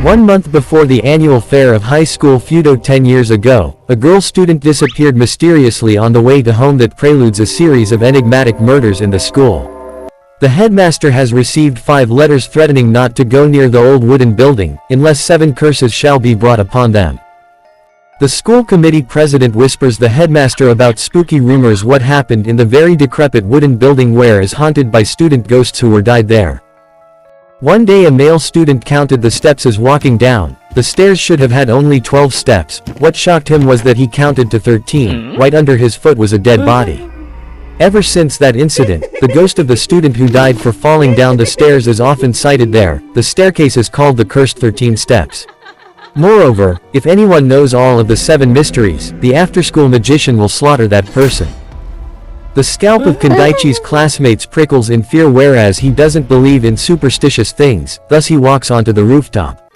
1 month before the annual fair of high school Fudo 10 years ago, a girl student disappeared mysteriously on the way to home that preludes a series of enigmatic murders in the school. The headmaster has received 5 letters threatening not to go near the old wooden building, unless 7 curses shall be brought upon them. The school committee president whispers the headmaster about spooky rumors what happened in the very decrepit wooden building where is haunted by student ghosts who were died there. One day a male student counted the steps as walking down. The stairs should have had only 12 steps. What shocked him was that he counted to 13. Right under his foot was a dead body. Ever since that incident, the ghost of the student who died for falling down the stairs is often sighted there. The staircase is called the cursed 13 steps. Moreover, if anyone knows all of the 7 mysteries, the after-school magician will slaughter that person. The scalp of Kindaichi's classmates prickles in fear whereas he doesn't believe in superstitious things, thus he walks onto the rooftop.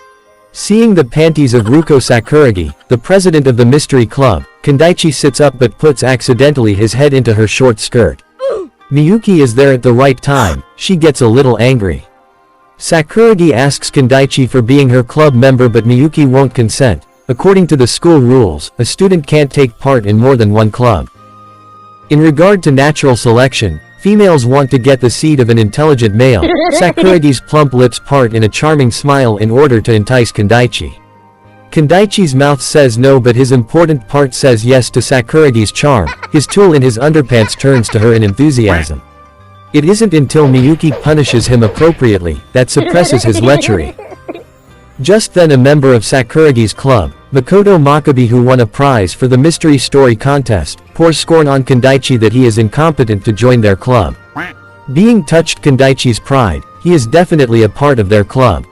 Seeing the panties of Ruko Sakuragi, the president of the mystery club, Kindaichi sits up but puts accidentally his head into her short skirt. Miyuki is there at the right time. She gets a little angry. Sakuragi asks Kindaichi for being her club member but Miyuki won't consent. According to the school rules, a student can't take part in more than one club. In regard to natural selection, females want to get the seed of an intelligent male. Sakuragi's plump lips part in a charming smile in order to entice Kindaichi. Kindaichi's mouth says no but his important part says yes to Sakuragi's charm. His tool in his underpants turns to her in enthusiasm. It isn't until Miyuki punishes him appropriately that suppresses his lechery. Just then a member of Sakuragi's club, Makoto Makabe who won a prize for the mystery story contest, pours scorn on Kindaichi that he is incompetent to join their club. Being touched Kindaichi's pride, he is definitely a part of their club.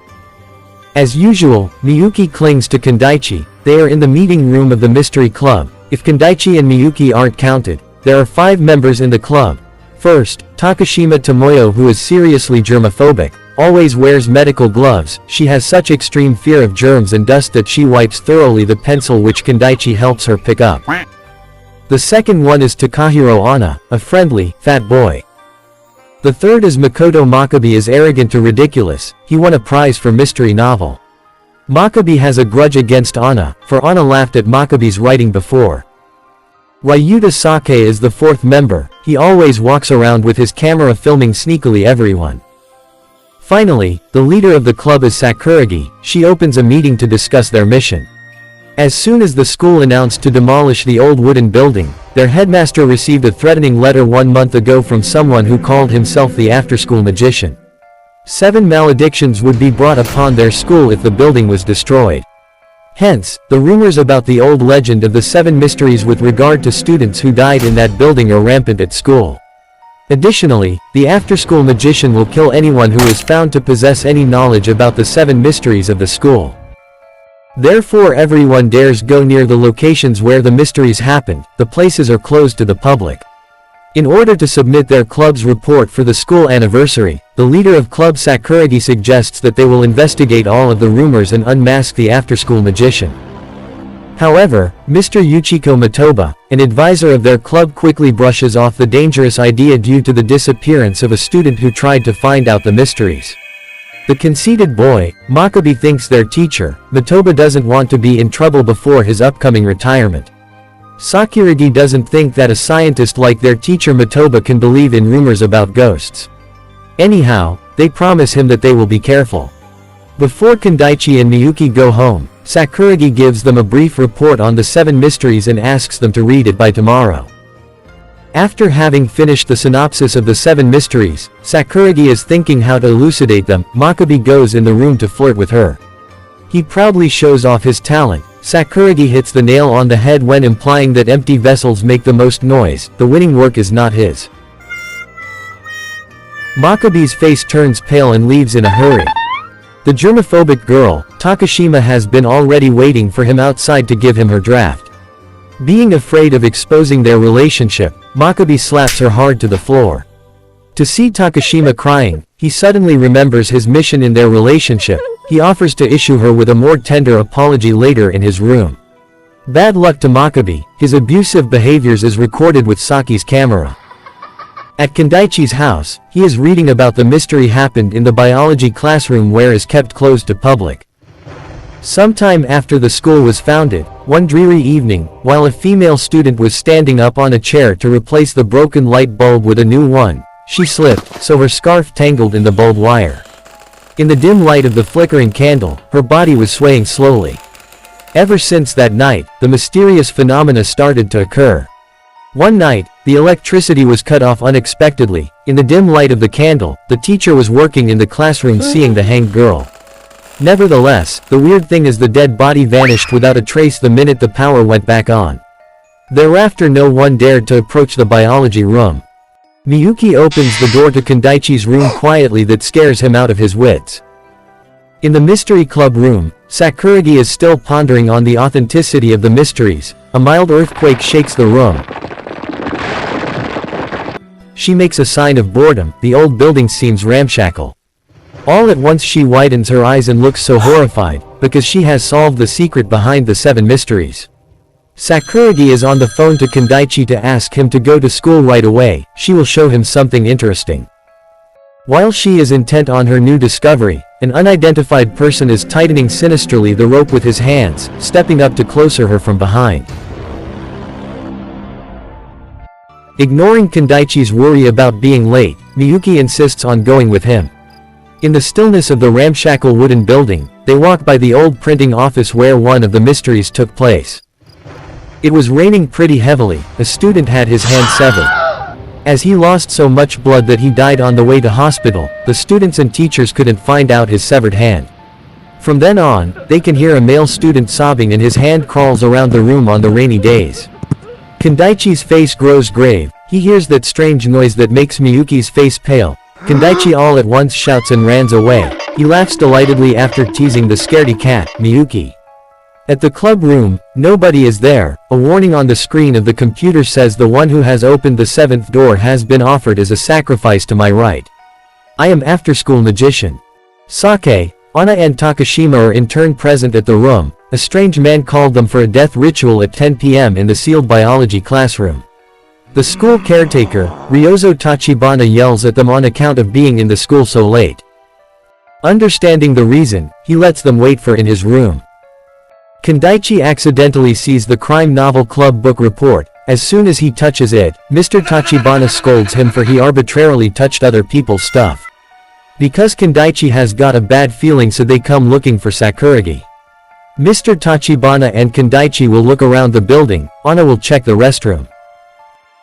As usual, Miyuki clings to Kindaichi. They are in the meeting room of the mystery club. If Kindaichi and Miyuki aren't counted, there are 5 members in the club. First, Takashima Tomoyo who is seriously germophobic, always wears medical gloves. She has such extreme fear of germs and dust that she wipes thoroughly the pencil which Kindaichi helps her pick up. The second one is Takahiro Anna, a friendly, fat boy. The third is Makoto Makabe is arrogant to ridiculous. He won a prize for mystery novel. Makabe has a grudge against Anna, for Anna laughed at Makabe's writing before. Ryuta Sake is the 4th member. He always walks around with his camera filming sneakily everyone. Finally, the leader of the club is Sakuragi. She opens a meeting to discuss their mission. As soon as the school announced to demolish the old wooden building, their headmaster received a threatening letter 1 month ago from someone who called himself the after-school magician. 7 maledictions would be brought upon their school if the building was destroyed. Hence, the rumors about the old legend of the 7 mysteries with regard to students who died in that building are rampant at school. Additionally, the after-school magician will kill anyone who is found to possess any knowledge about the 7 mysteries of the school. Therefore everyone dares go near the locations where the mysteries happened. The places are closed to the public. In order to submit their club's report for the school anniversary, the leader of Club Sakuragi suggests that they will investigate all of the rumors and unmask the after-school magician. However, Mr. Yuchiko Motoba, an advisor of their club, quickly brushes off the dangerous idea due to the disappearance of a student who tried to find out the mysteries. The conceited boy, Makabe, thinks their teacher, Motoba, doesn't want to be in trouble before his upcoming retirement. Sakuragi doesn't think that a scientist like their teacher Motoba can believe in rumors about ghosts. Anyhow, they promise him that they will be careful. Before Kindaichi and Miyuki go home, Sakuragi gives them a brief report on the 7 mysteries and asks them to read it by tomorrow. After having finished the synopsis of the 7 mysteries, Sakuragi is thinking how to elucidate them. Makabe goes in the room to flirt with her. He proudly shows off his talent. Sakuragi hits the nail on the head when implying that empty vessels make the most noise. The winning work is not his. Makabe's face turns pale and leaves in a hurry. The germophobic girl, Takashima, has been already waiting for him outside to give him her draft. Being afraid of exposing their relationship, Makabe slaps her hard to the floor. To see Takashima crying, he suddenly remembers his mission in their relationship. He offers to issue her with a more tender apology later in his room. Bad luck to Makabe, his abusive behaviors is recorded with Saki's camera. At Kindaichi's house, he is reading about the mystery happened in the biology classroom where is kept closed to public. Sometime after the school was founded, one dreary evening, while a female student was standing up on a chair to replace the broken light bulb with a new one, she slipped, so her scarf tangled in the bulb wire. In the dim light of the flickering candle, her body was swaying slowly. Ever since that night, the mysterious phenomena started to occur. One night, the electricity was cut off unexpectedly. In the dim light of the candle, the teacher was working in the classroom seeing the hanged girl. Nevertheless, the weird thing is the dead body vanished without a trace the minute the power went back on. Thereafter no one dared to approach the biology room. Miyuki opens the door to Kindaichi's room quietly that scares him out of his wits. In the mystery club room, Sakuragi is still pondering on the authenticity of the mysteries. A mild earthquake shakes the room. She makes a sign of boredom. The old building seems ramshackle. All at once she widens her eyes and looks so horrified, because she has solved the secret behind the 7 mysteries. Sakuragi is on the phone to Kindaichi to ask him to go to school right away. She will show him something interesting. While she is intent on her new discovery, an unidentified person is tightening sinisterly the rope with his hands, stepping up to closer her from behind. Ignoring Kindaichi's worry about being late, Miyuki insists on going with him. In the stillness of the ramshackle wooden building, they walk by the old printing office where one of the mysteries took place. It was raining pretty heavily. A student had his hand severed. As he lost so much blood that he died on the way to hospital, the students and teachers couldn't find out his severed hand. From then on, they can hear a male student sobbing and his hand crawls around the room on the rainy days. Kindaichi's face grows grave. He hears that strange noise that makes Miyuki's face pale. Kindaichi all at once shouts and runs away. He laughs delightedly after teasing the scaredy cat, Miyuki. At the club room, nobody is there. A warning on the screen of the computer says the one who has opened the 7th door has been offered as a sacrifice to my right. I am after-school magician. Sake, Anna and Takashima are in turn present at the room. A strange man called them for a death ritual at 10 p.m. in the sealed biology classroom. The school caretaker, Ryozo Tachibana, yells at them on account of being in the school so late. Understanding the reason, he lets them wait in his room. Kindaichi accidentally sees the crime novel club book report. As soon as he touches it, Mr. Tachibana scolds him for he arbitrarily touched other people's stuff. Because Kindaichi has got a bad feeling, so they come looking for Sakuragi. Mr. Tachibana and Kindaichi will look around the building. Anna will check the restroom.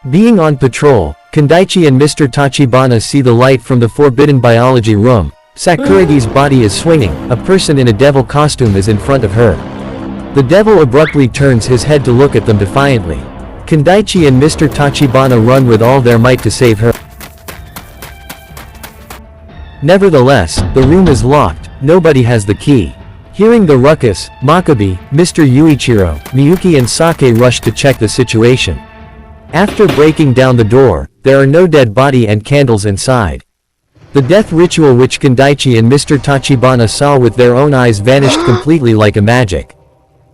Being on patrol, Kindaichi and Mr. Tachibana see the light from the forbidden biology room. Sakuragi's body is swinging. A person in a devil costume is in front of her. The devil abruptly turns his head to look at them defiantly. Kindaichi and Mr. Tachibana run with all their might to save her. Nevertheless, the room is locked. Nobody has the key. Hearing the ruckus, Makabe, Mr. Yuichiro, Miyuki and Sake rush to check the situation. After breaking down the door, there are no dead body and candles inside. The death ritual which Kindaichi and Mr. Tachibana saw with their own eyes vanished completely like a magic.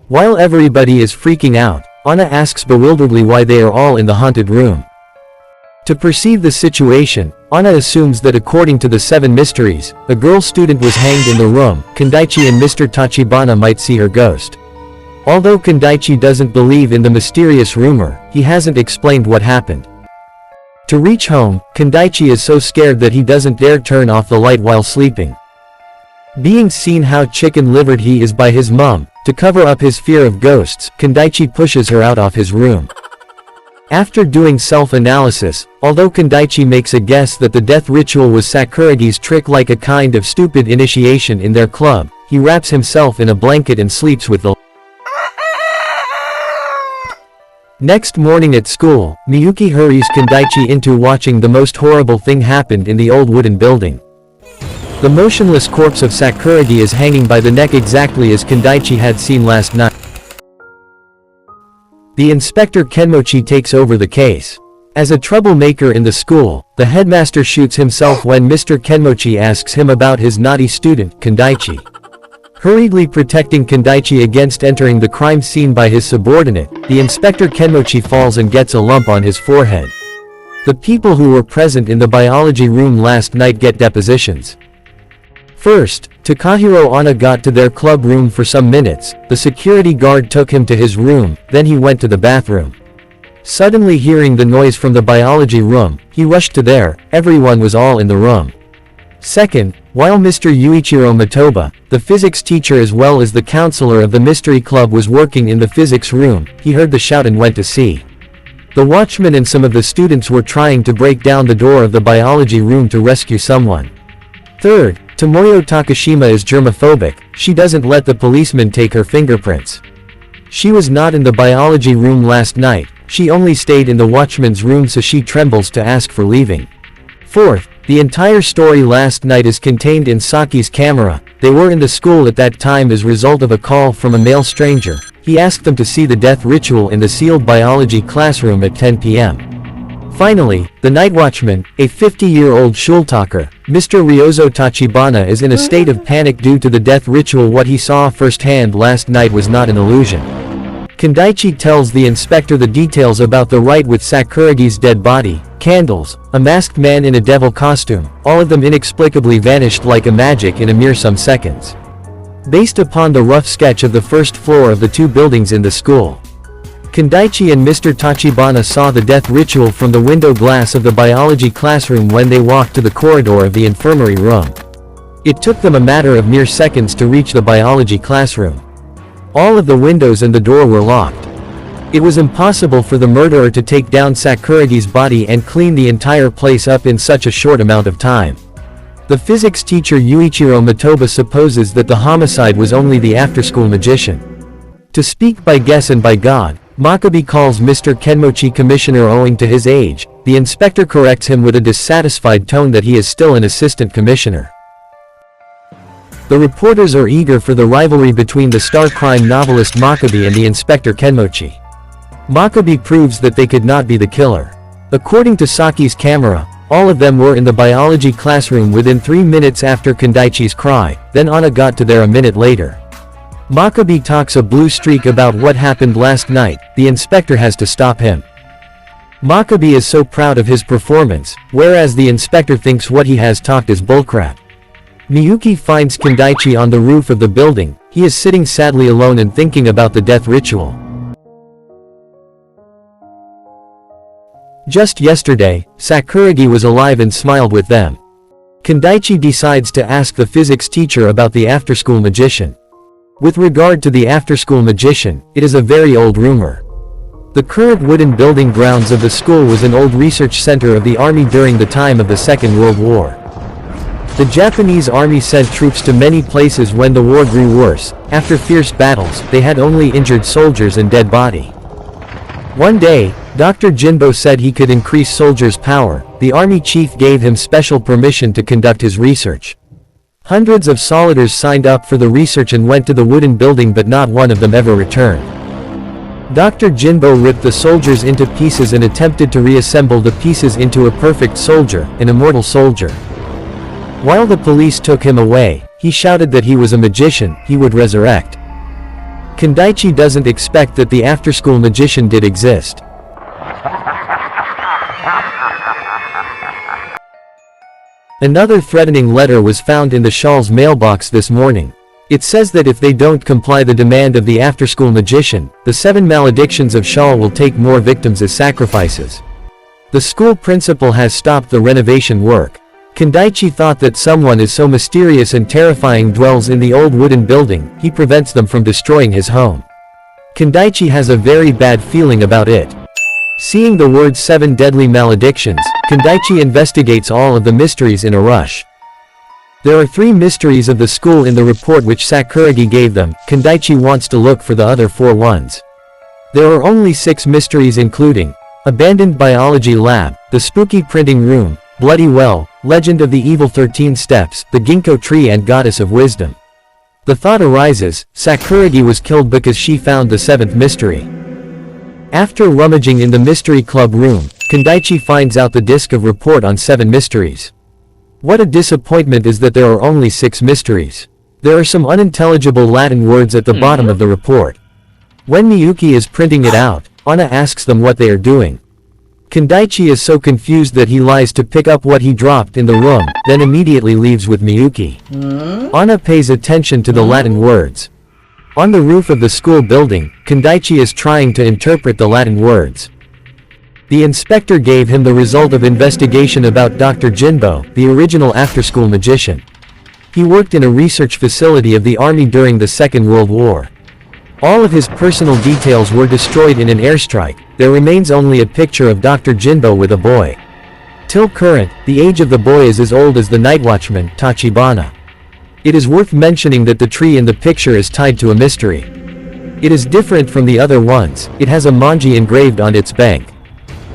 While everybody is freaking out, Anna asks bewilderedly why they are all in the haunted room. To perceive the situation, Anna assumes that according to the 7 mysteries, a girl student was hanged in the room. Kindaichi and Mr. Tachibana might see her ghost. Although Kindaichi doesn't believe in the mysterious rumor, he hasn't explained what happened. To reach home, Kindaichi is so scared that he doesn't dare turn off the light while sleeping. Being seen how chicken-livered he is by his mom, to cover up his fear of ghosts, Kindaichi pushes her out of his room. After doing self-analysis, although Kindaichi makes a guess that the death ritual was Sakuragi's trick like a kind of stupid initiation in their club, he wraps himself in a blanket and sleeps with the Next morning at school, Miyuki hurries Kindaichi into watching the most horrible thing happened in the old wooden building. The motionless corpse of Sakuragi is hanging by the neck exactly as Kindaichi had seen last night. The inspector Kenmochi takes over the case. As a troublemaker in the school, the headmaster shoots himself when Mr. Kenmochi asks him about his naughty student, Kindaichi. Hurriedly protecting Kindaichi against entering the crime scene by his subordinate, the inspector Kenmochi falls and gets a lump on his forehead. The people who were present in the biology room last night get depositions. First, Takahiro Anna got to their club room for some minutes. The security guard took him to his room, then he went to the bathroom. Suddenly hearing the noise from the biology room, he rushed to there. Everyone was all in the room. Second, while Mr. Yuichiro Matoba, the physics teacher as well as the counselor of the mystery club was working in the physics room, he heard the shout and went to see. The watchman and some of the students were trying to break down the door of the biology room to rescue someone. Third, Tomoyo Takashima is germophobic. She doesn't let the policeman take her fingerprints. She was not in the biology room last night. She only stayed in the watchman's room, so she trembles to ask for leaving. Fourth, the entire story last night is contained in Saki's camera. They were in the school at that time as result of a call from a male stranger. He asked them to see the death ritual in the sealed biology classroom at 10 p.m. Finally, the night watchman, a 50-year-old Schultalker, Mr. Ryozo Tachibana, is in a state of panic due to the death ritual. What he saw firsthand last night was not an illusion. Kindaichi tells the inspector the details about the rite with Sakuragi's dead body, candles, a masked man in a devil costume, all of them inexplicably vanished like a magic in a mere some seconds. Based upon the rough sketch of the first floor of the two buildings in the school, Kindaichi and Mr. Tachibana saw the death ritual from the window glass of the biology classroom when they walked to the corridor of the infirmary room. It took them a matter of mere seconds to reach the biology classroom. All of the windows and the door were locked. It was impossible for the murderer to take down Sakuragi's body and clean the entire place up in such a short amount of time. The physics teacher Yuichiro Matoba supposes that the homicide was only the after-school magician. To speak by guess and by God, Makabe calls Mr. Kenmochi commissioner owing to his age. The inspector corrects him with a dissatisfied tone that he is still an assistant commissioner. The reporters are eager for the rivalry between the star crime novelist Makabe and the Inspector Kenmochi. Makabe proves that they could not be the killer. According to Saki's camera, all of them were in the biology classroom within 3 minutes after Kindaichi's cry, then Anna got to there a minute later. Makabe talks a blue streak about what happened last night. The inspector has to stop him. Makabe is so proud of his performance, whereas the inspector thinks what he has talked is bullcrap. Miyuki finds Kindaichi on the roof of the building. He is sitting sadly alone and thinking about the death ritual. Just yesterday, Sakuragi was alive and smiled with them. Kindaichi decides to ask the physics teacher about the after-school magician. With regard to the after-school magician, it is a very old rumor. The current wooden building grounds of the school was an old research center of the army during the time of the Second World War. The Japanese army sent troops to many places when the war grew worse. After fierce battles, they had only injured soldiers and dead body. One day, Dr. Jinbo said he could increase soldiers' power. The army chief gave him special permission to conduct his research. Hundreds of soldiers signed up for the research and went to the wooden building, but not one of them ever returned. Dr. Jinbo ripped the soldiers into pieces and attempted to reassemble the pieces into a perfect soldier, an immortal soldier. While the police took him away, he shouted that he was a magician, he would resurrect. Kindaichi doesn't expect that the after-school magician did exist. Another threatening letter was found in the Shawl's mailbox this morning. It says that if they don't comply the demand of the after-school magician, the 7 maledictions of Shawl will take more victims as sacrifices. The school principal has stopped the renovation work. Kindaichi thought that someone is so mysterious and terrifying dwells in the old wooden building, he prevents them from destroying his home. Kindaichi has a very bad feeling about it. Seeing the word 7 deadly maledictions, Kindaichi investigates all of the mysteries in a rush. There are 3 mysteries of the school in the report which Sakuragi gave them. Kindaichi wants to look for the other 4 ones. There are only 6 mysteries, including abandoned biology lab, the spooky printing room, bloody well, legend of the evil 13 steps, the ginkgo tree and goddess of wisdom. The thought arises, Sakuragi was killed because she found the 7th mystery. After rummaging in the mystery club room, Kindaichi finds out the disc of report on 7 mysteries. What a disappointment is that there are only 6 mysteries. There are some unintelligible Latin words at the bottom of the report. When Miyuki is printing it out, Anna asks them what they are doing. Kindaichi is so confused that he lies to pick up what he dropped in the room, then immediately leaves with Miyuki. Anna pays attention to the Latin words. On the roof of the school building, Kindaichi is trying to interpret the Latin words. The inspector gave him the result of investigation about Dr. Jinbo, the original after-school magician. He worked in a research facility of the army during the Second World War. All of his personal details were destroyed in an airstrike. There remains only a picture of Dr. Jinbo with a boy. Till current, the age of the boy is as old as the night watchman, Tachibana. It is worth mentioning that the tree in the picture is tied to a mystery. It is different from the other ones, it has a manji engraved on its bank.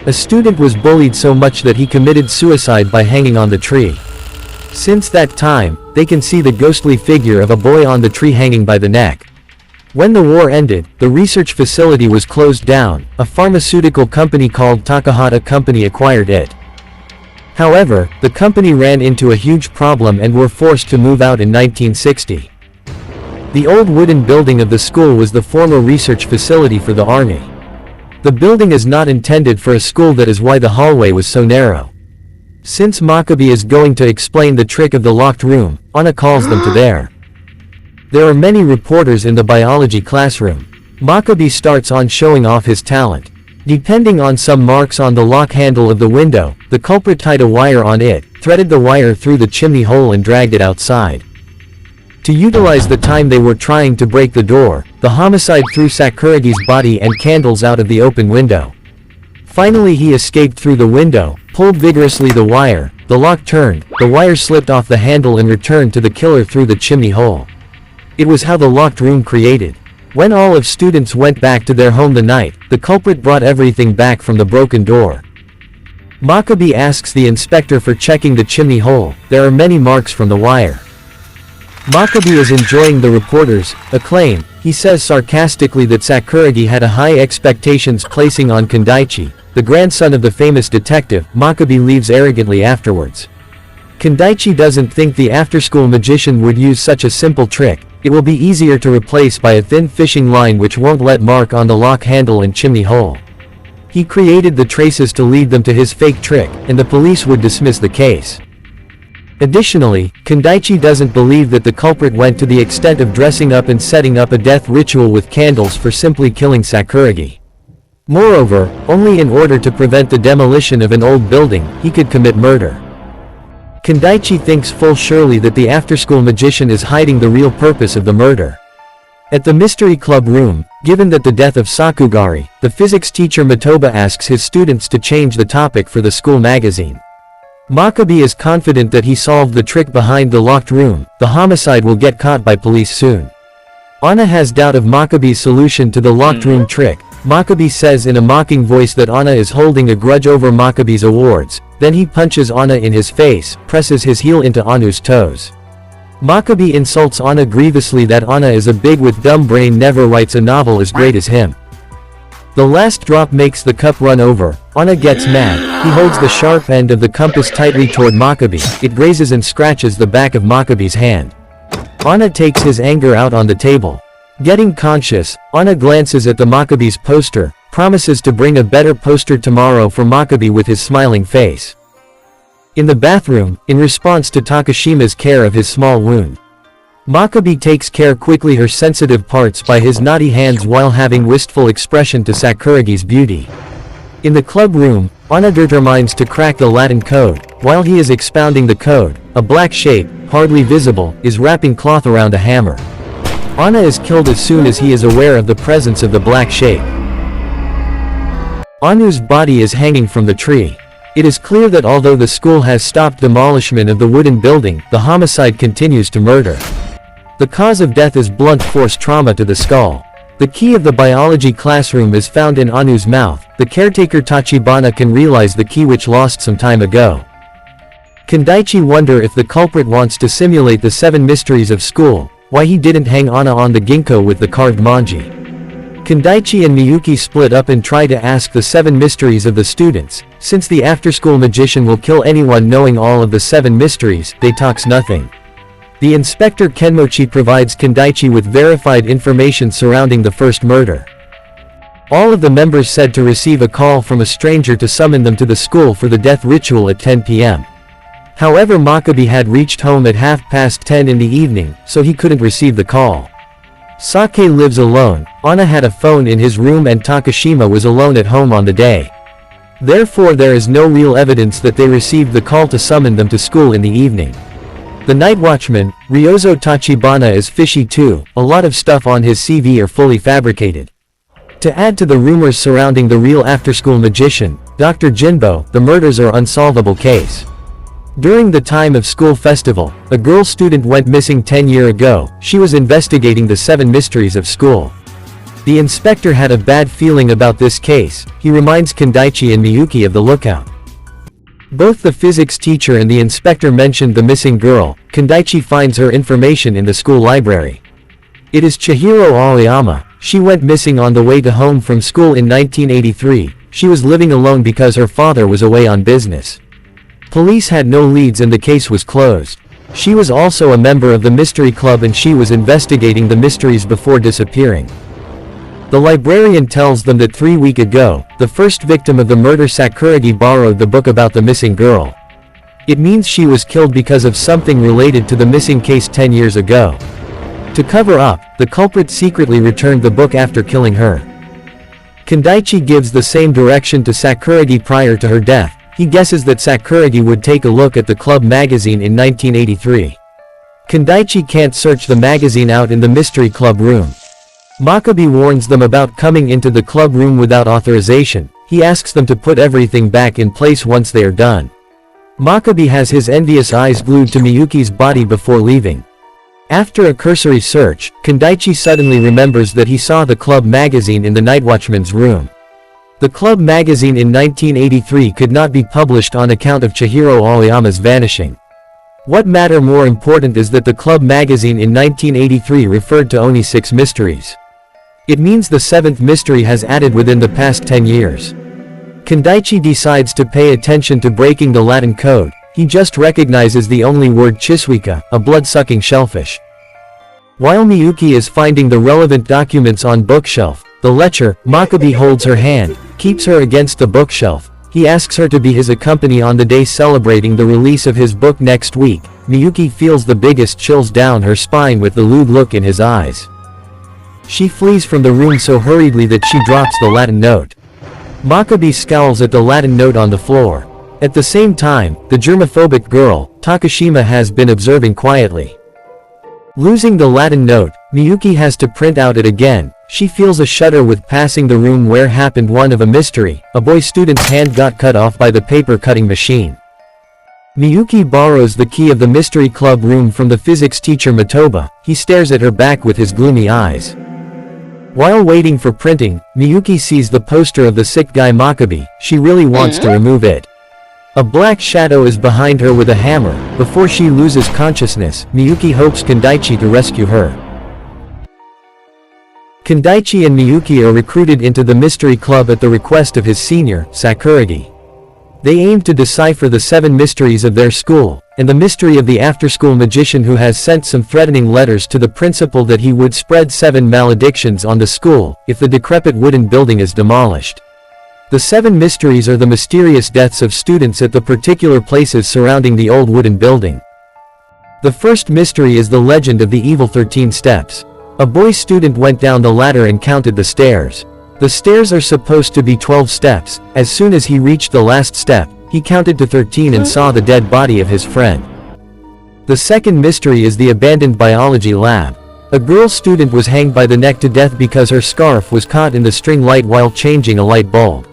A student was bullied so much that he committed suicide by hanging on the tree. Since that time, they can see the ghostly figure of a boy on the tree hanging by the neck. When the war ended, the research facility was closed down. A pharmaceutical company called Takahata Company acquired it. However, the company ran into a huge problem and were forced to move out in 1960. The old wooden building of the school was the former research facility for the army. The building is not intended for a school, that is why the hallway was so narrow. Since Makabe is going to explain the trick of the locked room, Anna calls them to there. There are many reporters in the biology classroom. Makabe starts on showing off his talent. Depending on some marks on the lock handle of the window, the culprit tied a wire on it, threaded the wire through the chimney hole and dragged it outside. To utilize the time they were trying to break the door, the homicide threw Sakuragi's body and candles out of the open window. Finally he escaped through the window, pulled vigorously the wire, the lock turned, the wire slipped off the handle and returned to the killer through the chimney hole. It was how the locked room created. When all of students went back to their home the night, the culprit brought everything back from the broken door. Makabe asks the inspector for checking the chimney hole. There are many marks from the wire. Makabe is enjoying the reporter's acclaim. He says sarcastically that Sakuragi had a high expectations placing on Kindaichi, the grandson of the famous detective. Makabe leaves arrogantly afterwards. Kindaichi doesn't think the after-school magician would use such a simple trick. It will be easier to replace by a thin fishing line which won't let mark on the lock handle and chimney hole. He created the traces to lead them to his fake trick, and the police would dismiss the case. Additionally, Kindaichi doesn't believe that the culprit went to the extent of dressing up and setting up a death ritual with candles for simply killing Sakuragi. Moreover, only in order to prevent the demolition of an old building, he could commit murder. Kindaichi thinks full surely that the after-school magician is hiding the real purpose of the murder. At the mystery club room, given that the death of Sakugari, the physics teacher Matoba asks his students to change the topic for the school magazine. Makabe is confident that he solved the trick behind the locked room. The homicide will get caught by police soon. Anna has doubt of Makabe's solution to the locked room trick. Makabe says in a mocking voice that Anna is holding a grudge over Makabe's awards. Then he punches Anna in his face, presses his heel into Anu's toes. Makabe insults Anna grievously that Anna is a big with dumb brain, never writes a novel as great as him. The last drop makes the cup run over. Anna gets mad. He holds the sharp end of the compass tightly toward Makabe. It grazes and scratches the back of Makabe's hand. Anna takes his anger out on the table. Getting conscious, Anna glances at the Makabe's poster, promises to bring a better poster tomorrow for Makabe with his smiling face. In the bathroom, in response to Takashima's care of his small wound, Makabe takes care quickly her sensitive parts by his naughty hands while having wistful expression to Sakuragi's beauty. In the club room, Anna determines to crack the Latin code. While he is expounding the code, a black shape, hardly visible, is wrapping cloth around a hammer. Anna is killed as soon as he is aware of the presence of the black shape. Anu's body is hanging from the tree. It is clear that although the school has stopped demolition of the wooden building, the homicide continues to murder. The cause of death is blunt force trauma to the skull. The key of the biology classroom is found in Anu's mouth. The caretaker Tachibana can realize the key which lost some time ago. Kindaichi wonder if the culprit wants to simulate the 7 mysteries of school, why he didn't hang Anna on the ginkgo with the carved manji. Kindaichi and Miyuki split up and try to ask the 7 mysteries of the students. Since the after-school magician will kill anyone knowing all of the 7 mysteries, they talks nothing. The inspector Kenmochi provides Kindaichi with verified information surrounding the first murder. All of the members said to receive a call from a stranger to summon them to the school for the death ritual at 10 p.m. However, Makabe had reached home at 10:30 in the evening, so he couldn't receive the call. Sake lives alone, Anna had a phone in his room and Takashima was alone at home on the day. Therefore there is no real evidence that they received the call to summon them to school in the evening. The night watchman, Ryozo Tachibana, is fishy too. A lot of stuff on his CV are fully fabricated. To add to the rumors surrounding the real after-school magician, Dr. Jinbo, the murders are unsolvable case. During the time of school festival, a girl student went missing 10 years ago. She was investigating the 7 mysteries of school. The inspector had a bad feeling about this case. He reminds Kindaichi and Miyuki of the lookout. Both the physics teacher and the inspector mentioned the missing girl. Kindaichi finds her information in the school library. It is Chihiro Aoyama. She went missing on the way to home from school in 1983. She was living alone because her father was away on business. Police had no leads and the case was closed. She was also a member of the mystery club and she was investigating the mysteries before disappearing. The librarian tells them that 3 weeks ago, the first victim of the murder Sakuragi borrowed the book about the missing girl. It means she was killed because of something related to the missing case 10 years ago. To cover up, the culprit secretly returned the book after killing her. Kindaichi gives the same direction to Sakuragi prior to her death. He guesses that Sakuragi would take a look at the club magazine in 1983. Kindaichi can't search the magazine out in the mystery club room. Makabe warns them about coming into the club room without authorization. He asks them to put everything back in place once they are done. Makabe has his envious eyes glued to Miyuki's body before leaving. After a cursory search, Kindaichi suddenly remembers that he saw the club magazine in the nightwatchman's room. The club magazine in 1983 could not be published on account of Chihiro Aoyama's vanishing. What matter more important is that the club magazine in 1983 referred to only 6 mysteries. It means the 7th mystery has added within the past 10 years. Kindaichi decides to pay attention to breaking the Latin code. He just recognizes the only word chiswika, a blood-sucking shellfish. While Miyuki is finding the relevant documents on bookshelf, the lecher, Makabe holds her hand, keeps her against the bookshelf. He asks her to be his accompany on the day celebrating the release of his book next week. Miyuki feels the biggest chills down her spine with the lewd look in his eyes. She flees from the room so hurriedly that she drops the Latin note. Makabe scowls at the Latin note on the floor. At the same time, the germophobic girl, Takashima, has been observing quietly. Losing the Latin note, Miyuki has to print out it again. She feels a shudder with passing the room where happened one of a mystery. A boy student's hand got cut off by the paper cutting machine. Miyuki borrows the key of the mystery club room from the physics teacher Matoba. He stares at her back with his gloomy eyes. While waiting for printing, Miyuki sees the poster of the sick guy Makabe. She really wants to remove it. A black shadow is behind her with a hammer. Before she loses consciousness, Miyuki hopes Kindaichi to rescue her. Kindaichi and Miyuki are recruited into the mystery club at the request of his senior, Sakuragi. They aim to decipher the 7 mysteries of their school, and the mystery of the after-school magician who has sent some threatening letters to the principal that he would spread 7 maledictions on the school if the decrepit wooden building is demolished. The 7 mysteries are the mysterious deaths of students at the particular places surrounding the old wooden building. The first mystery is the legend of the evil 13 steps. A boy student went down the ladder and counted the stairs. The stairs are supposed to be 12 steps. As soon as he reached the last step, he counted to 13 and saw the dead body of his friend. The second mystery is the abandoned biology lab. A girl student was hanged by the neck to death because her scarf was caught in the string light while changing a light bulb.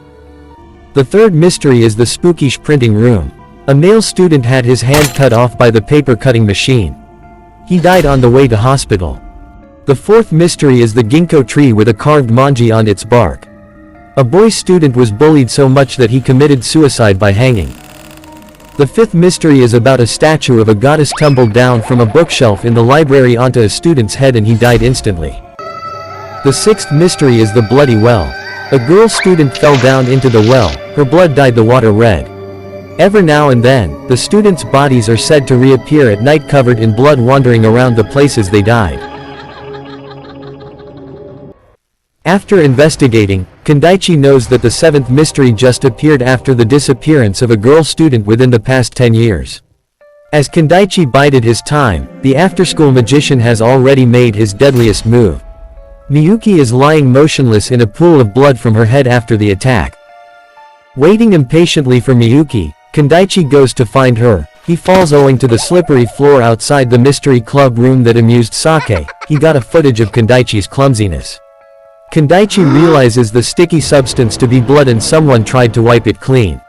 The third mystery is the spookish printing room. A male student had his hand cut off by the paper cutting machine. He died on the way to hospital. The fourth mystery is the ginkgo tree with a carved manji on its bark. A boy student was bullied so much that he committed suicide by hanging. The fifth mystery is about a statue of a goddess tumbled down from a bookshelf in the library onto a student's head and he died instantly. The sixth mystery is the bloody well. A girl student fell down into the well, her blood dyed the water red. Every now and then, the students' bodies are said to reappear at night covered in blood wandering around the places they died. After investigating, Kindaichi knows that the seventh mystery just appeared after the disappearance of a girl student within the past 10 years. As Kindaichi bided his time, the after-school magician has already made his deadliest move. Miyuki is lying motionless in a pool of blood from her head after the attack. Waiting impatiently for Miyuki, Kindaichi goes to find her. He falls owing to the slippery floor outside the mystery club room that amused Sake. He got a footage of Kindaichi's clumsiness. Kindaichi realizes the sticky substance to be blood and someone tried to wipe it clean.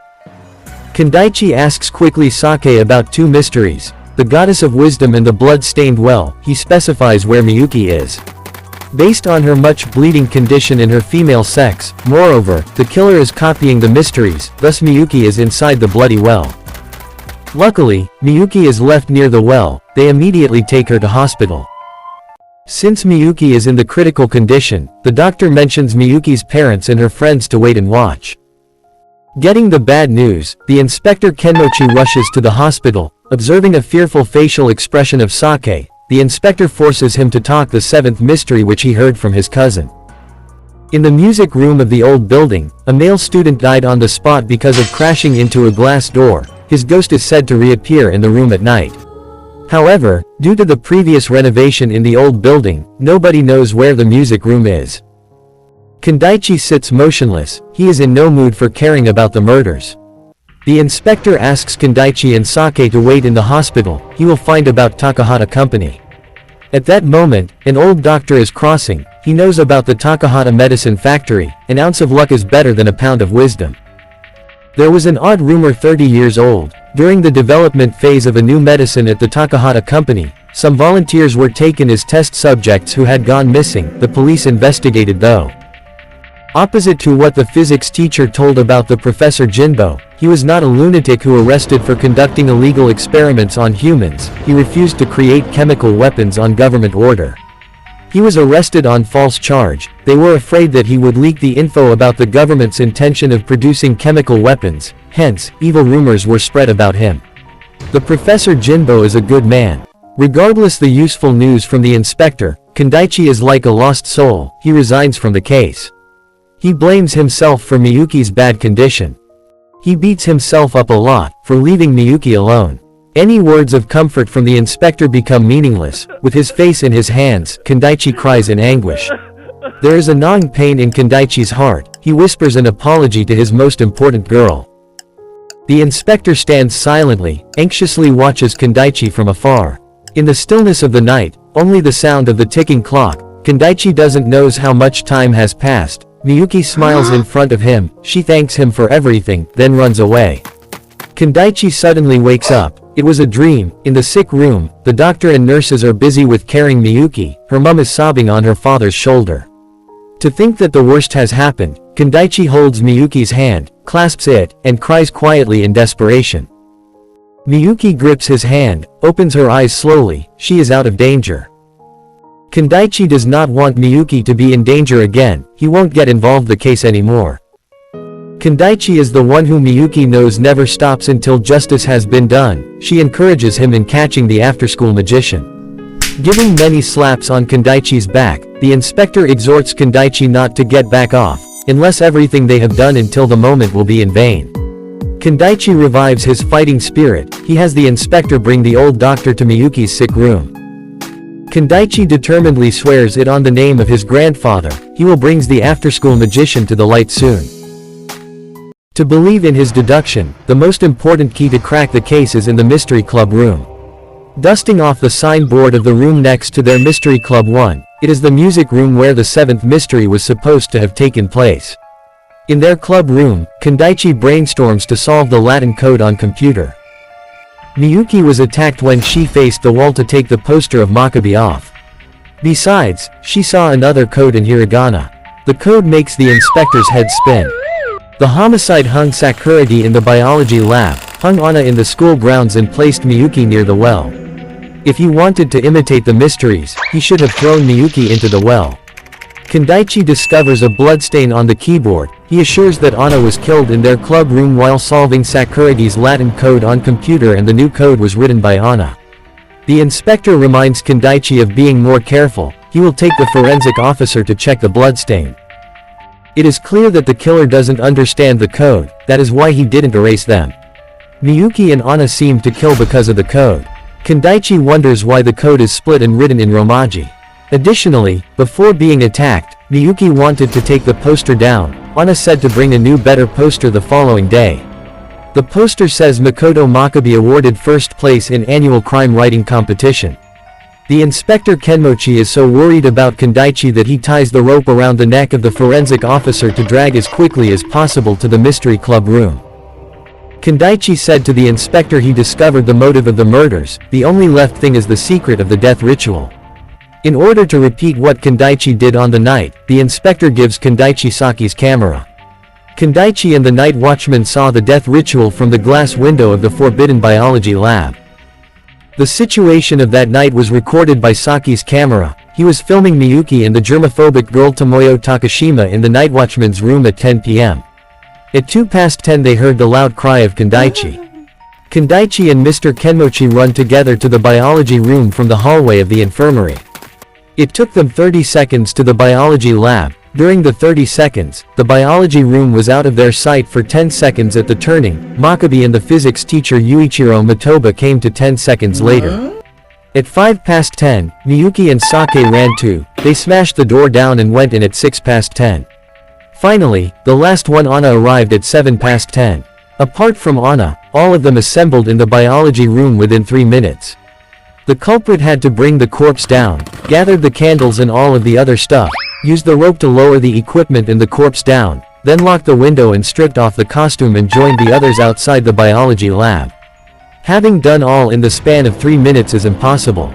Kindaichi asks quickly Sake about two mysteries, the goddess of wisdom and the blood-stained well. He specifies where Miyuki is. Based on her much bleeding condition and her female sex, moreover, the killer is copying the mysteries, thus Miyuki is inside the bloody well. Luckily, Miyuki is left near the well. They immediately take her to hospital. Since Miyuki is in the critical condition, the doctor mentions Miyuki's parents and her friends to wait and watch. Getting the bad news, the inspector Kenmochi rushes to the hospital. Observing a fearful facial expression of Sake, the inspector forces him to talk the seventh mystery which he heard from his cousin. In the music room of the old building, a male student died on the spot because of crashing into a glass door. His ghost is said to reappear in the room at night. However, due to the previous renovation in the old building, nobody knows where the music room is. Kindaichi sits motionless. He is in no mood for caring about the murders. The inspector asks Kindaichi and Sake to wait in the hospital. He will find about Takahata Company. At that moment, an old doctor is crossing. He knows about the Takahata medicine factory. An ounce of luck is better than a pound of wisdom. There was an odd rumor 30 years old. During the development phase of a new medicine at the Takahata Company, some volunteers were taken as test subjects who had gone missing. The police investigated though. Opposite to what the physics teacher told about the Professor Jinbo, he was not a lunatic who arrested for conducting illegal experiments on humans. He refused to create chemical weapons on government order. He was arrested on false charge. They were afraid that he would leak the info about the government's intention of producing chemical weapons, hence, evil rumors were spread about him. The Professor Jinbo is a good man. Regardless the useful news from the inspector, Kindaichi is like a lost soul. He resigns from the case. He blames himself for Miyuki's bad condition. He beats himself up a lot for leaving Miyuki alone. Any words of comfort from the inspector become meaningless. With his face in his hands, Kindaichi cries in anguish. There is a gnawing pain in Kindaichi's heart. He whispers an apology to his most important girl. The inspector stands silently, anxiously watches Kindaichi from afar. In the stillness of the night, only the sound of the ticking clock. Kindaichi doesn't know how much time has passed. Miyuki smiles in front of him. She thanks him for everything, then runs away. Kindaichi suddenly wakes up. It was a dream. In the sick room, the doctor and nurses are busy with carrying Miyuki. Her mum is sobbing on her father's shoulder. To think that the worst has happened, Kindaichi holds Miyuki's hand, clasps it, and cries quietly in desperation. Miyuki grips his hand, opens her eyes slowly. She is out of danger. Kindaichi does not want Miyuki to be in danger again. He won't get involved the case anymore. Kindaichi is the one who Miyuki knows never stops until justice has been done. She encourages him in catching the after-school magician. Giving many slaps on Kindaichi's back, the inspector exhorts Kindaichi not to get back off, unless everything they have done until the moment will be in vain. Kindaichi revives his fighting spirit. He has the inspector bring the old doctor to Miyuki's sick room. Kindaichi determinedly swears it on the name of his grandfather. He will bring the after-school magician to the light soon. To believe in his deduction, the most important key to crack the case is in the mystery club room. Dusting off the signboard of the room next to their mystery club 1, it is the music room where the seventh mystery was supposed to have taken place. In their club room, Kindaichi brainstorms to solve the Latin code on computer. Miyuki was attacked when she faced the wall to take the poster of Maccabi off. Besides, she saw another code in hiragana. The code makes the inspector's head spin. The homicide hung Sakuragi in the biology lab, hung Anna in the school grounds and placed Miyuki near the well. If he wanted to imitate the mysteries, he should have thrown Miyuki into the well. Kindaichi discovers a bloodstain on the keyboard. He assures that Anna was killed in their club room while solving Sakuragi's Latin code on computer and the new code was written by Anna. The inspector reminds Kindaichi of being more careful. He will take the forensic officer to check the bloodstain. It is clear that the killer doesn't understand the code, that is why he didn't erase them. Miyuki and Anna seem to kill because of the code. Kindaichi wonders why the code is split and written in Romaji. Additionally, before being attacked, Miyuki wanted to take the poster down. Anna said to bring a new better poster the following day. The poster says Makoto Makabe awarded first place in annual crime writing competition. The Inspector Kenmochi is so worried about Kindaichi that he ties the rope around the neck of the forensic officer to drag as quickly as possible to the mystery club room. Kindaichi said to the inspector he discovered the motive of the murders, the only left thing is the secret of the death ritual. In order to repeat what Kindaichi did on the night, the inspector gives Kindaichi Saki's camera. Kindaichi and the night watchman saw the death ritual from the glass window of the forbidden biology lab. The situation of that night was recorded by Saki's camera. He was filming Miyuki and the germophobic girl Tomoyo Takashima in the night watchman's room at 10 p.m. At 10:02 they heard the loud cry of Kindaichi. Kindaichi and Mr. Kenmochi run together to the biology room from the hallway of the infirmary. It took them 30 seconds to the biology lab. During the 30 seconds, the biology room was out of their sight for 10 seconds at the turning. Makabe and the physics teacher Yuichiro Motoba came to 10 seconds later. At 10:05, Miyuki and Sake ran too. They smashed the door down and went in at 10:06. Finally, the last one Anna arrived at 10:07. Apart from Anna, all of them assembled in the biology room within 3 minutes. The culprit had to bring the corpse down, gathered the candles and all of the other stuff, used the rope to lower the equipment and the corpse down, then locked the window and stripped off the costume and joined the others outside the biology lab. Having done all in the span of 3 minutes is impossible.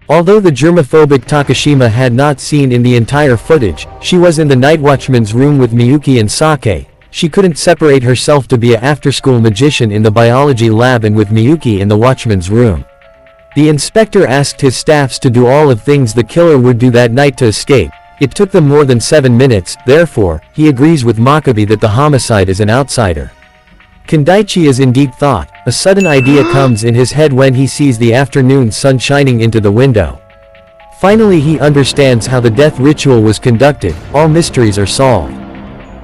Although the germophobic Takashima had not seen in the entire footage, she was in the night watchman's room with Miyuki and Sake. She couldn't separate herself to be an after-school magician in the biology lab and with Miyuki in the watchman's room. The inspector asked his staffs to do all of things the killer would do that night to escape. It took them more than 7 minutes, therefore, he agrees with Makabe that the homicide is an outsider. Kindaichi is indeed thought. A sudden idea comes in his head when he sees the afternoon sun shining into the window. Finally he understands how the death ritual was conducted, all mysteries are solved.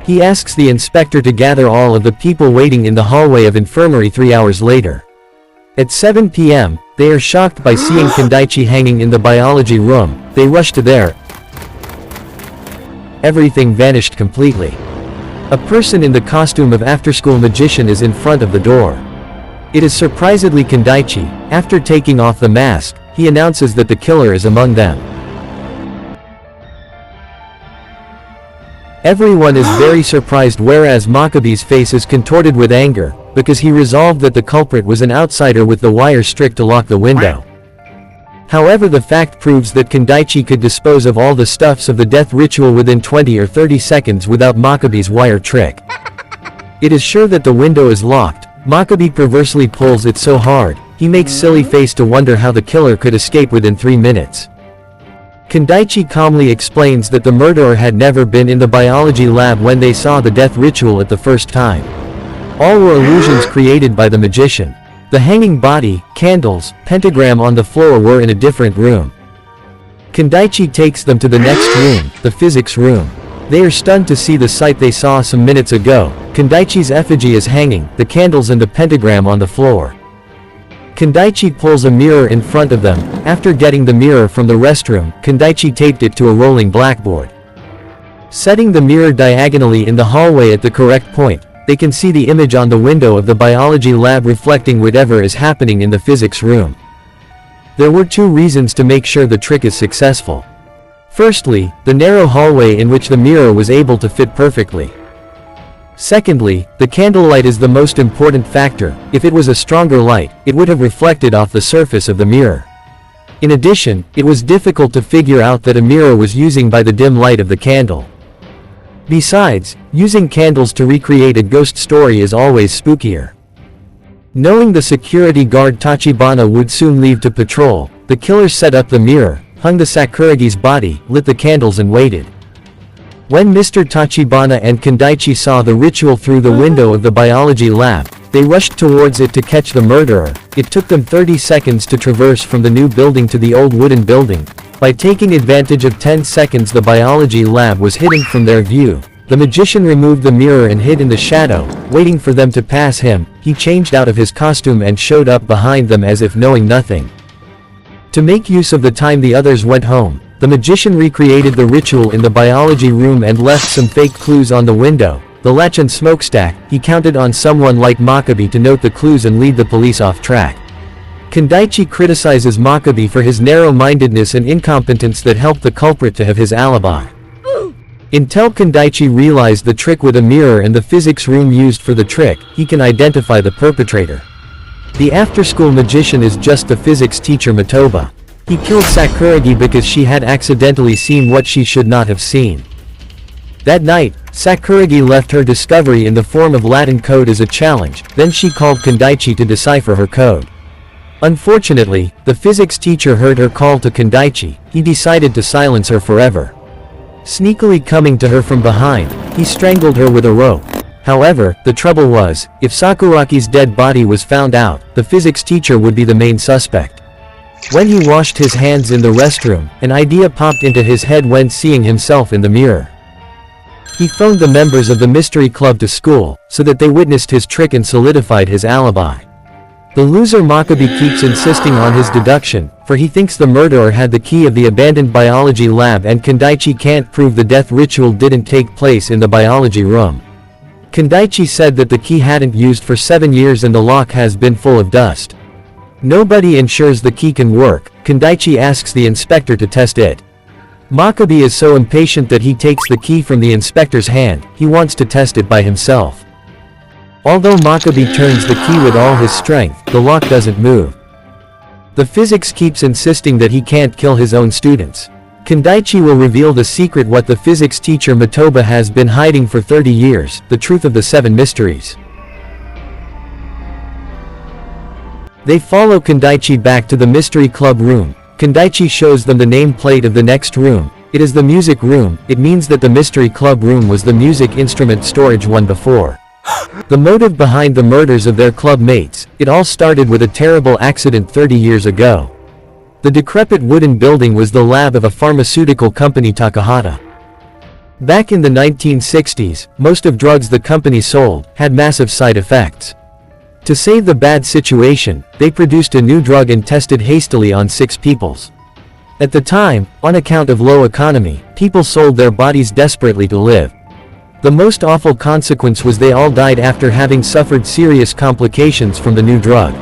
He asks the inspector to gather all of the people waiting in the hallway of infirmary 3 hours later. At 7 p.m., they are shocked by seeing Kindaichi hanging in the biology room. They rush to there. Everything vanished completely. A person in the costume of after-school magician is in front of the door. It is surprisingly Kindaichi. After taking off the mask, he announces that the killer is among them. Everyone is very surprised whereas Makabe's face is contorted with anger, because he resolved that the culprit was an outsider with the wire strict to lock the window. However, the fact proves that Kindaichi could dispose of all the stuffs of the death ritual within 20 or 30 seconds without Makabe's wire trick. It is sure that the window is locked. Makabe perversely pulls it so hard, he makes silly face to wonder how the killer could escape within 3 minutes. Kindaichi calmly explains that the murderer had never been in the biology lab when they saw the death ritual at the first time. All were illusions created by the magician. The hanging body, candles, pentagram on the floor were in a different room. Kindaichi takes them to the next room, the physics room. They are stunned to see the sight they saw some minutes ago. Kindaichi's effigy is hanging, the candles and the pentagram on the floor. Kindaichi pulls a mirror in front of them. After getting the mirror from the restroom, Kindaichi taped it to a rolling blackboard. Setting the mirror diagonally in the hallway at the correct point, they can see the image on the window of the biology lab reflecting whatever is happening in the physics room. There were 2 reasons to make sure the trick is successful. Firstly, the narrow hallway in which the mirror was able to fit perfectly. Secondly, the candlelight is the most important factor. If it was a stronger light, it would have reflected off the surface of the mirror. In addition, it was difficult to figure out that a mirror was using by the dim light of the candle. Besides, using candles to recreate a ghost story is always spookier. Knowing the security guard Tachibana would soon leave to patrol, the killer set up the mirror, hung the Sakuragi's body, lit the candles and waited. When Mr. Tachibana and Kindaichi saw the ritual through the window of the biology lab, they rushed towards it to catch the murderer. It took them 30 seconds to traverse from the new building to the old wooden building. By taking advantage of 10 seconds the biology lab was hidden from their view. The magician removed the mirror and hid in the shadow, waiting for them to pass him. He changed out of his costume and showed up behind them as if knowing nothing. To make use of the time the others went home, the magician recreated the ritual in the biology room and left some fake clues on the window, the latch and smokestack. He counted on someone like Makabe to note the clues and lead the police off track. Kindaichi criticizes Makabe for his narrow-mindedness and incompetence that helped the culprit to have his alibi. Until Kindaichi realized the trick with a mirror and the physics room used for the trick, he can identify the perpetrator. The after-school magician is just the physics teacher Motoba. He killed Sakuragi because she had accidentally seen what she should not have seen. That night, Sakuragi left her discovery in the form of Latin code as a challenge, then she called Kindaichi to decipher her code. Unfortunately, the physics teacher heard her call to Kindaichi. He decided to silence her forever. Sneakily coming to her from behind, he strangled her with a rope. However, the trouble was, if Sakuraki's dead body was found out, the physics teacher would be the main suspect. When he washed his hands in the restroom, an idea popped into his head when seeing himself in the mirror. He phoned the members of the mystery club to school, so that they witnessed his trick and solidified his alibi. The loser Makabe keeps insisting on his deduction, for he thinks the murderer had the key of the abandoned biology lab and Kindaichi can't prove the death ritual didn't take place in the biology room. Kindaichi said that the key hadn't used for 7 years and the lock has been full of dust. Nobody ensures the key can work. Kindaichi asks the inspector to test it. Makabe is so impatient that he takes the key from the inspector's hand. He wants to test it by himself. Although Makabe turns the key with all his strength, the lock doesn't move. The physics keeps insisting that he can't kill his own students. Kindaichi will reveal the secret what the physics teacher Motoba has been hiding for 30 years, the truth of the 7 mysteries. They follow Kindaichi back to the mystery club room. Kindaichi shows them the nameplate of the next room. It is the music room. It means that the mystery club room was the music instrument storage one before. The motive behind the murders of their club mates, it all started with a terrible accident 30 years ago. The decrepit wooden building was the lab of a pharmaceutical company Takahata. Back in the 1960s, most of drugs the company sold had massive side effects. To save the bad situation, they produced a new drug and tested hastily on 6 people. At the time, on account of low economy, people sold their bodies desperately to live. The most awful consequence was they all died after having suffered serious complications from the new drug.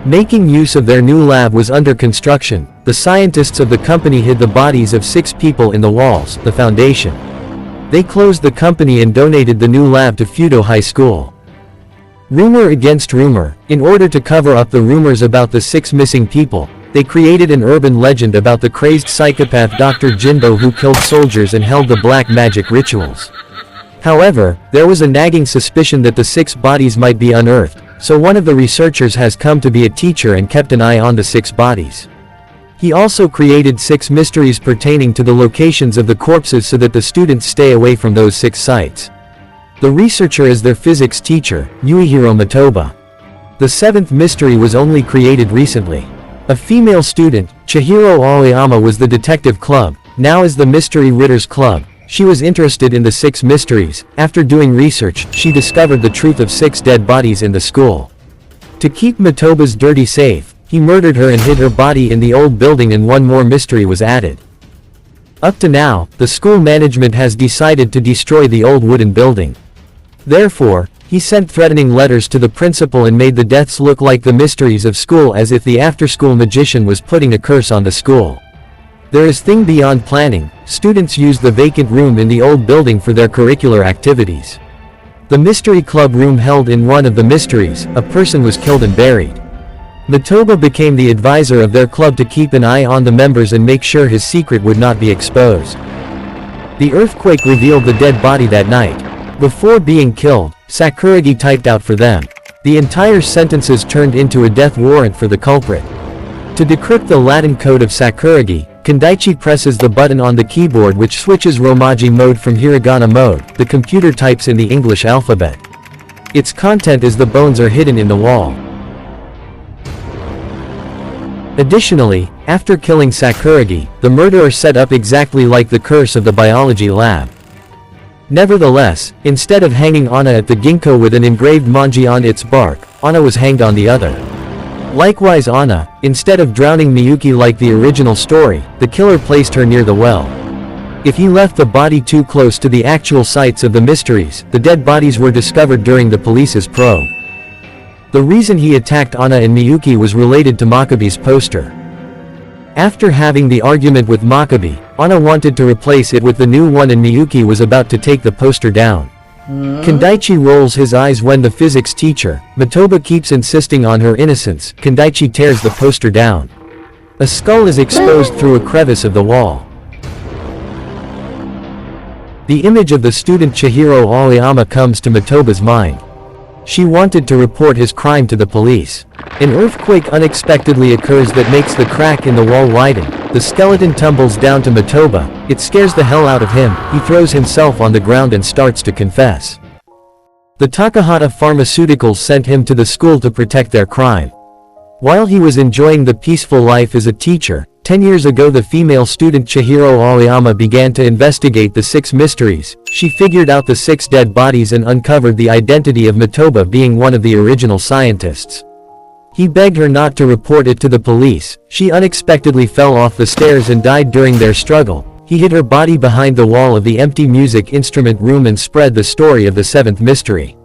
Making use of their new lab was under construction. The scientists of the company hid the bodies of 6 people in the walls, the foundation. They closed the company and donated the new lab to Fudo High School. Rumor against rumor. In order to cover up the rumors about the 6 missing people, they created an urban legend about the crazed psychopath Dr. Jinbo who killed soldiers and held the black magic rituals. However, there was a nagging suspicion that the 6 bodies might be unearthed, so one of the researchers has come to be a teacher and kept an eye on the 6 bodies. He also created 6 mysteries pertaining to the locations of the corpses so that the students stay away from those 6 sites. The researcher is their physics teacher, Yuihiro Motoba. The 7th mystery was only created recently. A female student, Chihiro Aoyama, was the detective club, now is the mystery Ritter's club. She was interested in the 6 mysteries. After doing research, she discovered the truth of 6 dead bodies in the school. To keep Motoba's dirty safe, he murdered her and hid her body in the old building, and one more mystery was added. Up to now, the school management has decided to destroy the old wooden building. Therefore, he sent threatening letters to the principal and made the deaths look like the mysteries of school, as if the after-school magician was putting a curse on the school. There is thing beyond planning. Students used the vacant room in the old building for their curricular activities. The mystery club room held in one of the mysteries, a person was killed and buried. Motoba became the advisor of their club to keep an eye on the members and make sure his secret would not be exposed. The earthquake revealed the dead body that night. Before being killed, Sakuragi typed out for them. The entire sentences turned into a death warrant for the culprit. To decrypt the Latin code of Sakuragi, Kindaichi presses the button on the keyboard which switches Romaji mode from hiragana mode. The computer types in the English alphabet. Its content is the bones are hidden in the wall. Additionally, after killing Sakuragi, the murderer set up exactly like the curse of the biology lab. Nevertheless, instead of hanging Anna at the ginkgo with an engraved manji on its bark, Anna was hanged on the other. Likewise Anna, instead of drowning Miyuki like the original story, the killer placed her near the well. If he left the body too close to the actual sites of the mysteries, the dead bodies were discovered during the police's probe. The reason he attacked Anna and Miyuki was related to Makabe's poster. After having the argument with Makabe, Anna wanted to replace it with the new one and Miyuki was about to take the poster down. Kindaichi rolls his eyes when the physics teacher, Matoba, keeps insisting on her innocence. Kindaichi tears the poster down. A skull is exposed through a crevice of the wall. The image of the student Chihiro Aoyama comes to Matoba's mind. She wanted to report his crime to the police. An earthquake unexpectedly occurs that makes the crack in the wall widen. The skeleton tumbles down to Matoba. It scares the hell out of him. He throws himself on the ground and starts to confess. The Takahata Pharmaceuticals sent him to the school to protect their crime. While he was enjoying the peaceful life as a teacher, 10 years ago the female student Chihiro Aoyama began to investigate the 6 mysteries. She figured out the 6 dead bodies and uncovered the identity of Matoba being one of the original scientists. He begged her not to report it to the police. She unexpectedly fell off the stairs and died during their struggle. He hid her body behind the wall of the empty music instrument room and spread the story of the 7th mystery.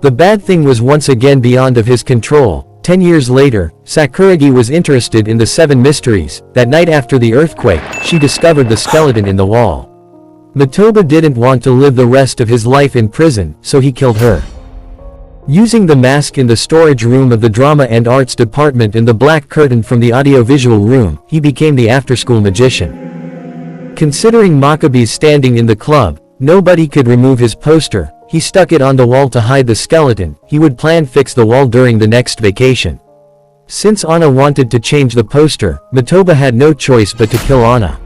The bad thing was once again beyond of his control. 10 years later, Sakuragi was interested in the 7 mysteries. That night after the earthquake, she discovered the skeleton in the wall. Matoba didn't want to live the rest of his life in prison, so he killed her. Using the mask in the storage room of the drama and arts department and the black curtain from the audiovisual room, he became the after-school magician. Considering Makabe's standing in the club, nobody could remove his poster. He stuck it on the wall to hide the skeleton. He would plan fix the wall during the next vacation. Since Anna wanted to change the poster, Matoba had no choice but to kill Anna.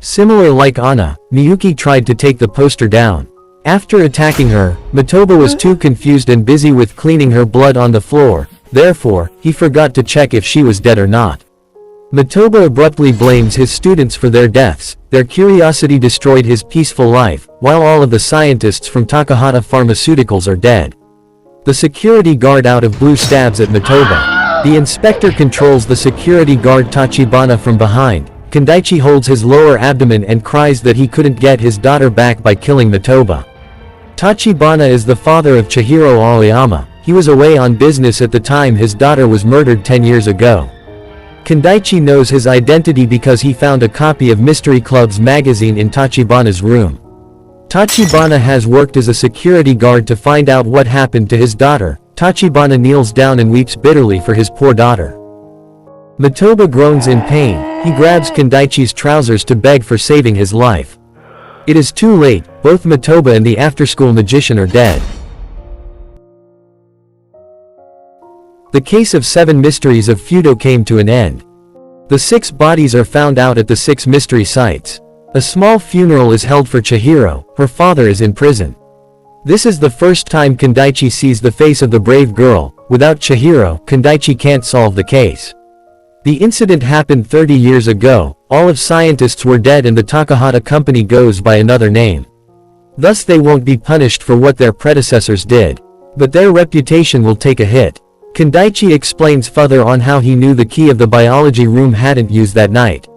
Similar like Anna, Miyuki tried to take the poster down. After attacking her, Matoba was too confused and busy with cleaning her blood on the floor. Therefore, he forgot to check if she was dead or not. Matoba abruptly blames his students for their deaths. Their curiosity destroyed his peaceful life, while all of the scientists from Takahata Pharmaceuticals are dead. The security guard out of blue stabs at Matoba. The inspector controls the security guard Tachibana from behind. Kindaichi holds his lower abdomen and cries that he couldn't get his daughter back by killing Matoba. Tachibana is the father of Chihiro Aoyama. He was away on business at the time his daughter was murdered 10 years ago. Kindaichi knows his identity because he found a copy of Mystery Club's magazine in Tachibana's room. Tachibana has worked as a security guard to find out what happened to his daughter. Tachibana kneels down and weeps bitterly for his poor daughter. Matoba groans in pain. He grabs Kindaichi's trousers to beg for saving his life. It is too late. Both Matoba and the after-school magician are dead. The case of 7 mysteries of Fudo came to an end. The 6 bodies are found out at the 6 mystery sites. A small funeral is held for Chihiro. Her father is in prison. This is the first time Kindaichi sees the face of the brave girl. Without Chihiro, Kindaichi can't solve the case. The incident happened 30 years ago. All of scientists were dead and the Takahata company goes by another name. Thus they won't be punished for what their predecessors did. But their reputation will take a hit. Kindaichi explains further on how he knew the key of the biology room hadn't used that night.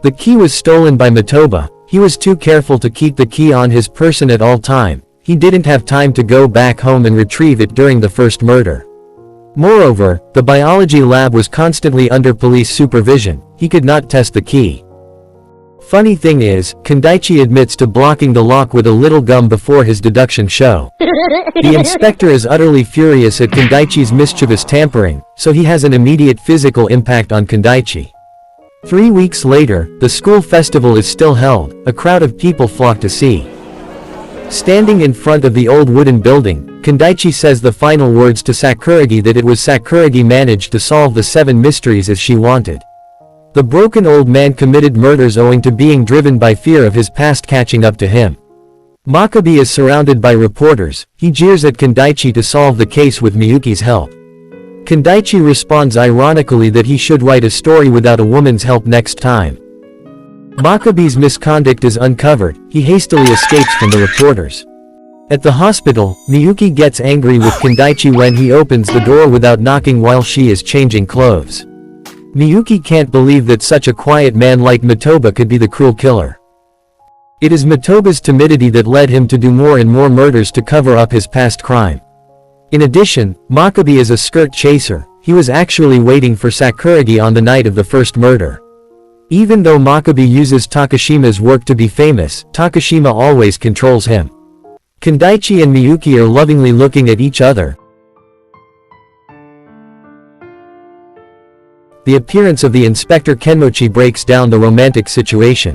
The key was stolen by Matoba. He was too careful to keep the key on his person at all time. He didn't have time to go back home and retrieve it during the first murder. Moreover, the biology lab was constantly under police supervision. He could not test the key. Funny thing is, Kindaichi admits to blocking the lock with a little gum before his deduction show. The inspector is utterly furious at Kindaichi's mischievous tampering, so he has an immediate physical impact on Kindaichi. 3 weeks later, the school festival is still held. A crowd of people flock to see. Standing in front of the old wooden building, Kindaichi says the final words to Sakuragi that it was Sakuragi managed to solve the 7 mysteries as she wanted. The broken old man committed murders owing to being driven by fear of his past catching up to him. Makabe is surrounded by reporters. He jeers at Kindaichi to solve the case with Miyuki's help. Kindaichi responds ironically that he should write a story without a woman's help next time. Makabe's misconduct is uncovered, he hastily escapes from the reporters. At the hospital, Miyuki gets angry with Kindaichi when he opens the door without knocking while she is changing clothes. Miyuki can't believe that such a quiet man like Matoba could be the cruel killer. It is Matoba's timidity that led him to do more and more murders to cover up his past crime. In addition, Makabe is a skirt chaser, he was actually waiting for Sakuragi on the night of the first murder. Even though Makabe uses Takashima's work to be famous, Takashima always controls him. Kindaichi and Miyuki are lovingly looking at each other. The appearance of the Inspector Kenmochi breaks down the romantic situation.